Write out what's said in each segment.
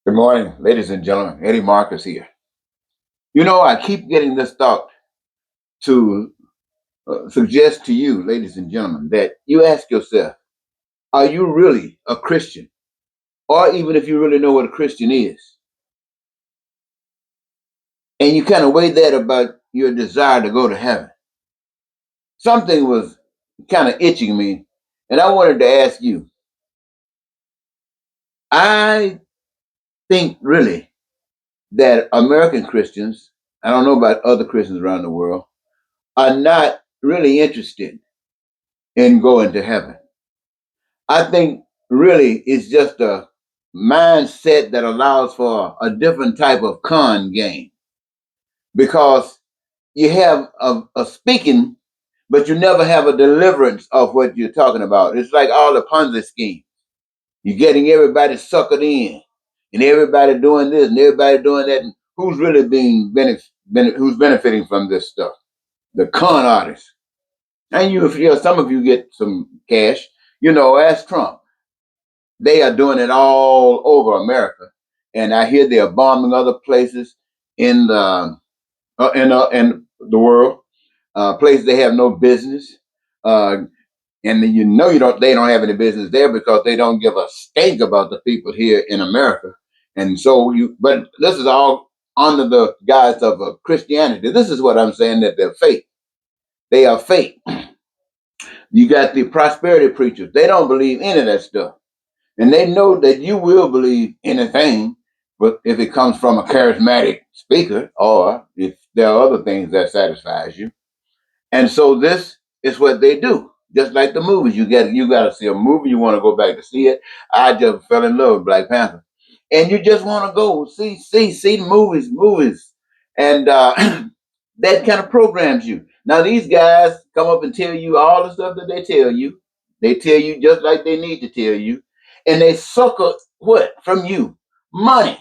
Good morning, ladies and gentlemen. Eddie Marcus here. I keep getting this thought to suggest to you, ladies and gentlemen, that you ask yourself, are you really a Christian? Or even if you really know what a Christian is, and you kind of weigh that about your desire to go to heaven. Something was kind of itching me, and I wanted to ask you. I think really that American Christians, I don't know about other Christians around the world, are not really interested in going to heaven. I think really it's just a mindset that allows for a different type of con game because you have a speaking, but you never have a deliverance of what you're talking about. It's like all the Ponzi schemes. You're getting everybody suckered in, and everybody doing this and everybody doing that. And who's really who's benefiting from this stuff? The con artists. And some of you get some cash. Ask Trump. They are doing it all over America, and I hear they are bombing other places in the world, places they have no business, and then they don't have any business there because they don't give a stink about the people here in America, and but this is all under the guise of Christianity. This is what I'm saying, that they're fake. They are fake. You got the prosperity preachers; they don't believe any of that stuff. And they know that you will believe anything, but if it comes from a charismatic speaker, or if there are other things that satisfies you. And so this is what they do. Just like the movies, you got to see a movie, you want to go back to see it. I just fell in love with Black Panther, and you just want to go see the movies, and that kind of programs you. Now these guys come up and tell you all the stuff that they tell you. They tell you just like they need to tell you, and they sucker what from you? Money.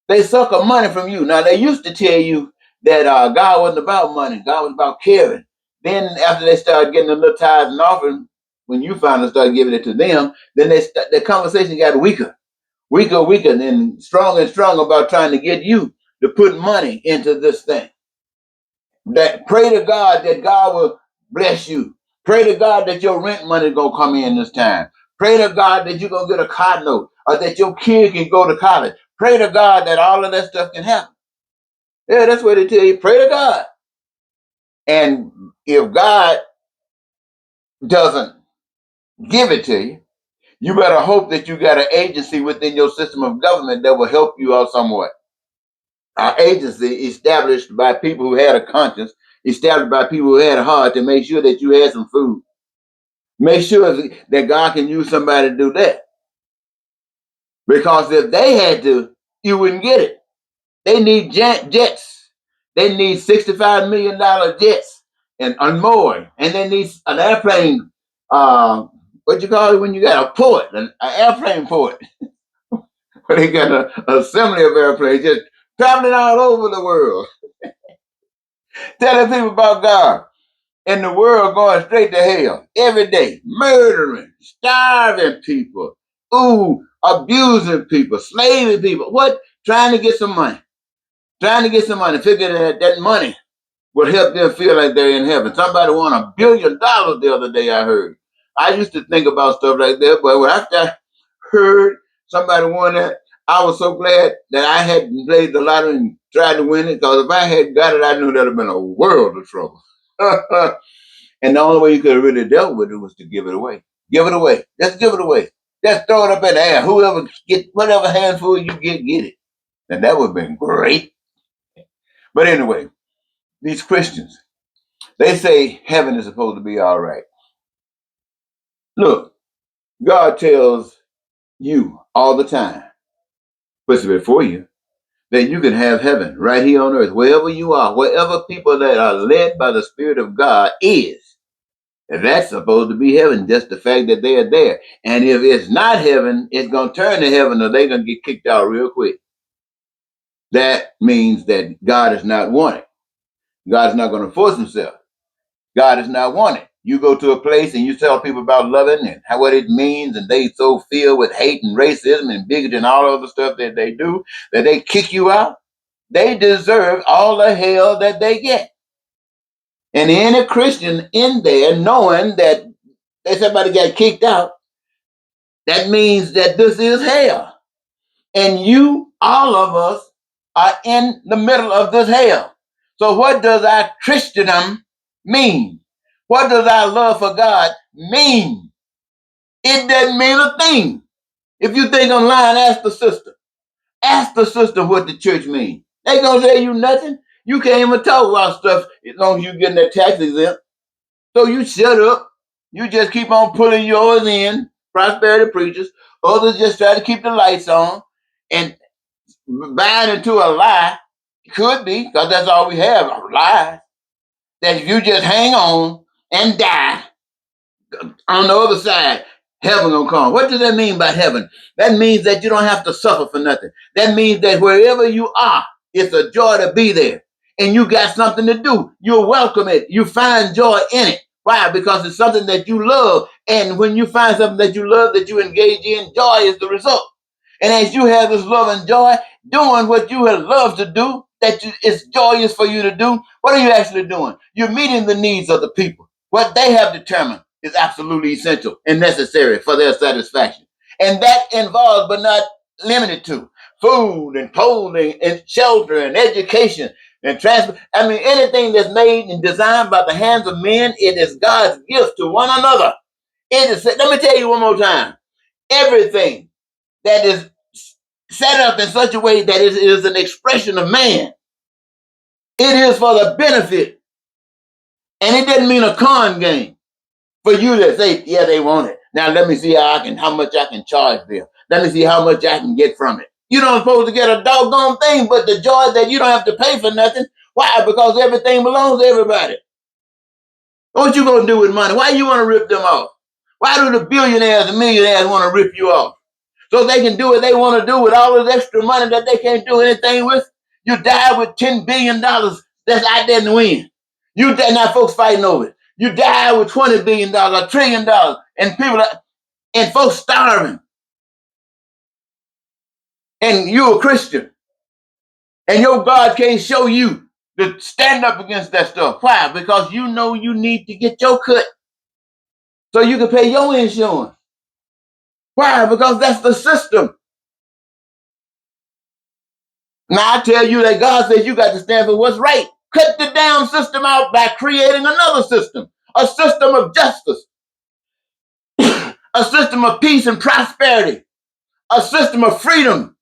They sucker money from you. Now they used to tell you that God wasn't about money. God was about caring. Then after they started getting a little tithes and offering, when you finally started giving it to them, then the conversation got weaker, and then stronger and stronger about trying to get you to put money into this thing. That pray to God that God will bless you. Pray to God that your rent money is gonna come in this time. Pray to God that you're gonna get a car note or that your kid can go to college. Pray to God that all of that stuff can happen. Yeah, that's what they tell you. Pray to God. And if God doesn't give it to you, you better hope that you got an agency within your system of government that will help you out somewhat. Our agency established by people who had a conscience, established by people who had a heart to make sure that you had some food. Make sure that God can use somebody to do that. Because if they had to, you wouldn't get it. They need jets. They need $65 million jets and more. And they need an airplane, what you call it when you got a port, an airplane port. Where they got an assembly of airplanes just traveling all over the world. Telling people about God. And the world going straight to hell every day, murdering, starving people, abusing people, slaving people. What? Trying to get some money. Trying to get some money. Figure that money will help them feel like they're in heaven. Somebody won $1 billion the other day, I heard. I used to think about stuff like that, but when I heard somebody won that, I was so glad that I hadn't played the lottery and tried to win it, because if I had got it, I knew that would have been a world of trouble. And the only way you could have really dealt with it was to give it away. Give it away. Just give it away. Just throw it up in the air. Whoever get whatever handful you get it. And that would have been great. But anyway, these Christians, they say heaven is supposed to be all right. Look, God tells you all the time, puts it before you, that you can have heaven right here on earth, wherever you are, wherever people that are led by the Spirit of God is. And that's supposed to be heaven, just the fact that they are there. And if it's not heaven, it's going to turn to heaven or they're going to get kicked out real quick. That means that God is not wanted. God is not going to force himself. God is not wanted. You go to a place and you tell people about loving and how what it means, and they so filled with hate and racism and bigotry and all other stuff that they do that they kick you out. They deserve all the hell that they get. And any Christian in there knowing that somebody got kicked out, that means that this is hell. And you, all of us, are in the middle of this hell. So what does our Christendom mean? What does our love for God mean? It doesn't mean a thing. If you think I'm lying, ask the sister. Ask the sister what the church means. They gonna tell you nothing. You can't even talk about stuff as long as you're getting that tax exempt. So you shut up. You just keep on pulling yours in, prosperity preachers. Others just try to keep the lights on and buying into a lie. Could be, because that's all we have, are lies. That if you just hang on and die, on the other side, heaven gonna come. What does that mean by heaven? That means that you don't have to suffer for nothing. That means that wherever you are, it's a joy to be there. And you got something to do. You welcome it. You find joy in it. Why? Because it's something that you love. And when you find something that you love, that you engage in, joy is the result. And as you have this love and joy, doing what you have loved to do, it's joyous for you to do, what are you actually doing? You're meeting the needs of the people. What they have determined is absolutely essential and necessary for their satisfaction. And that involves, but not limited to, food and clothing and shelter and education and transport. I mean, anything that's made and designed by the hands of men, it is God's gift to one another. It is, let me tell you one more time, everything that is set up in such a way that it is an expression of man, it is for the benefit. And it doesn't mean a con game for you to say, yeah, they want it. Now let me see how much I can charge them. Let me see how much I can get from it. You don't supposed to get a doggone thing, but the joy that you don't have to pay for nothing. Why? Because everything belongs to everybody. What you gonna do with money? Why you want to rip them off? Why do the billionaires and millionaires want to rip you off? So they can do what they want to do with all this extra money that they can't do anything with. You die with $10 billion that's out there in the wind. You die, now folks fighting over it. You die with $20 billion, $1 trillion, and people and folks starving. And you're a Christian. And your God can't show you to stand up against that stuff. Why? Because you know you need to get your cut so you can pay your insurance. Why? Because that's the system. Now I tell you that God says you got to stand for what's right. Cut the damn system out by creating another system, a system of justice, a system of peace and prosperity, a system of freedom,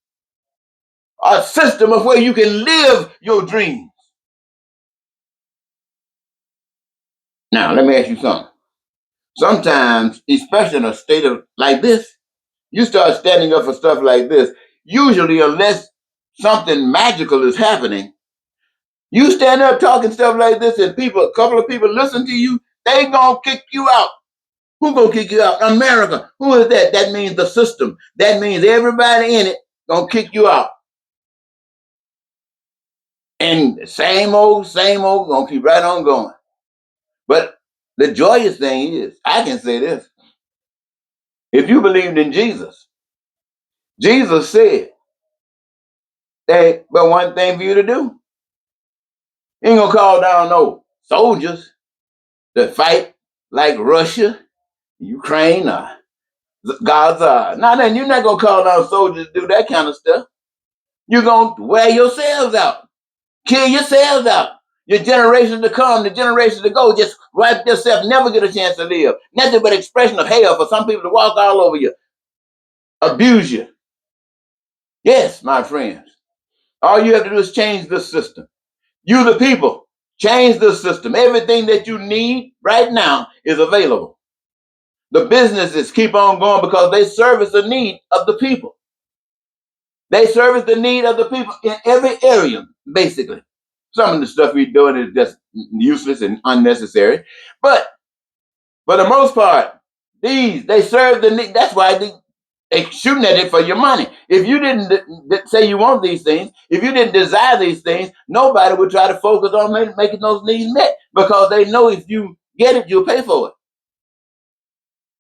a system of where you can live your dreams. Now, let me ask you something. Sometimes, especially in a state of like this, you start standing up for stuff like this. Usually, unless something magical is happening, you stand up talking stuff like this, and a couple of people listen to you, they gonna kick you out. Who gonna kick you out? America. Who is that? That means the system. That means everybody in it gonna kick you out. And same old, gonna keep right on going. But the joyous thing is, I can say this. If you believed in Jesus, Jesus said, "Hey, but one thing for you to do. You ain't gonna call down no soldiers to fight like Russia, Ukraine, or Gaza. Now then, you're not gonna call down soldiers to do that kind of stuff. You're gonna wear yourselves out, kill yourselves out. Your generations to come, the generations to go, just wipe yourself, never get a chance to live. Nothing but expression of hell for some people to walk all over you, abuse you. Yes, my friends. All you have to do is change the system. You, the people, change the system. Everything that you need right now is available. The businesses keep on going because they service the need of the people. They service the need of the people in every area, basically. Some of the stuff we're doing is just useless and unnecessary. But for the most part, they serve the need. That's why they shooting at it for your money. If you didn't say you want these things, if you didn't desire these things, nobody would try to focus on making those needs met, because they know if you get it, you'll pay for it.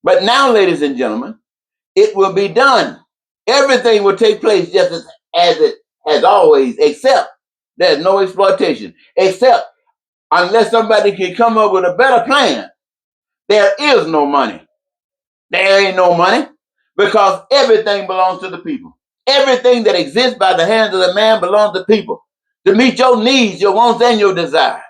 But now, ladies and gentlemen, it will be done. Everything will take place just as it has always, except there's no exploitation. Except unless somebody can come up with a better plan, there is no money. There ain't no money because everything belongs to the people. Everything that exists by the hands of the man belongs to people to meet your needs, your wants, and your desires,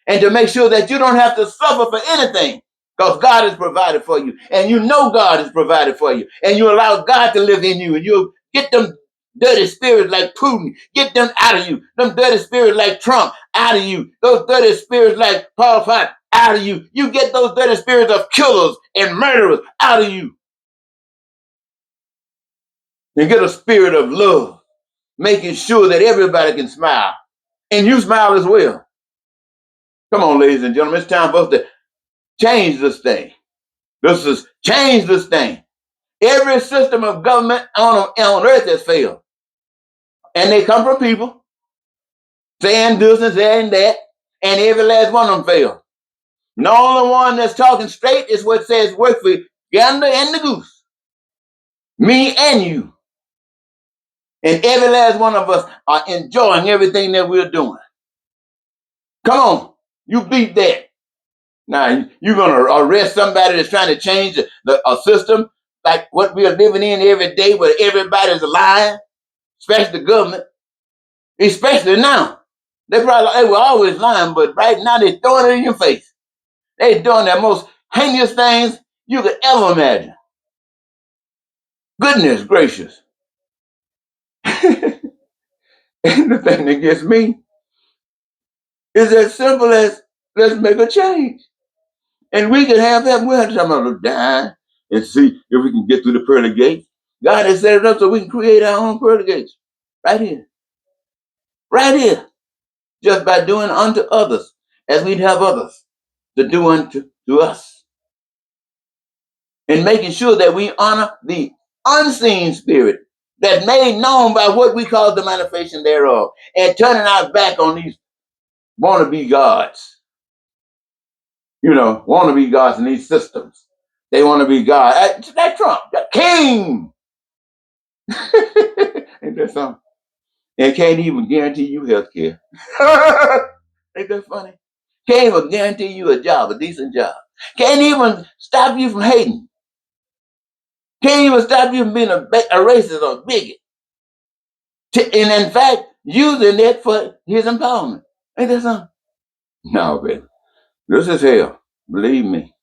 and to make sure that you don't have to suffer for anything because God has provided for you, and you know God has provided for you, and you allow God to live in you, and you get them dirty spirits like Putin, get them out of you. Them dirty spirits like Trump out of you. Those dirty spirits like Paul Fight out of you. You get those dirty spirits of killers and murderers out of you. And get a spirit of love, making sure that everybody can smile. And you smile as well. Come on, ladies and gentlemen, it's time for us to change this thing. This is change this thing. Every system of government on earth has failed. And they come from people saying this and saying that, and every last one of them failed. And the only one that's talking straight is what says work for Gander and the goose. Me and you. And every last one of us are enjoying everything that we're doing. Come on, you beat that. Now, you're going to arrest somebody that's trying to change a system like what we are living in every day where everybody's lying, especially the government, especially now. They were always lying, but right now they're throwing it in your face. They're doing the most heinous things you could ever imagine. Goodness gracious. And the thing that gets me is as simple as let's make a change. And we can have that. We're talking about die and see if we can get through the pearly gates. God has set it up so we can create our own pearly gates. Right here. Right here. Just by doing unto others as we'd have others to do unto to us. And making sure that we honor the unseen spirit that's made known by what we call the manifestation thereof. And turning our back on these wannabe gods. You know, wannabe gods in these systems. They want to be God. That Trump, the king. Ain't that something? And can't even guarantee you health care. Ain't that funny? Can't even guarantee you a job, a decent job. Can't even stop you from hating. Can't even stop you from being a racist or a bigot. And in fact, using it for his empowerment. Ain't that something? No, baby. This is hell. Believe me.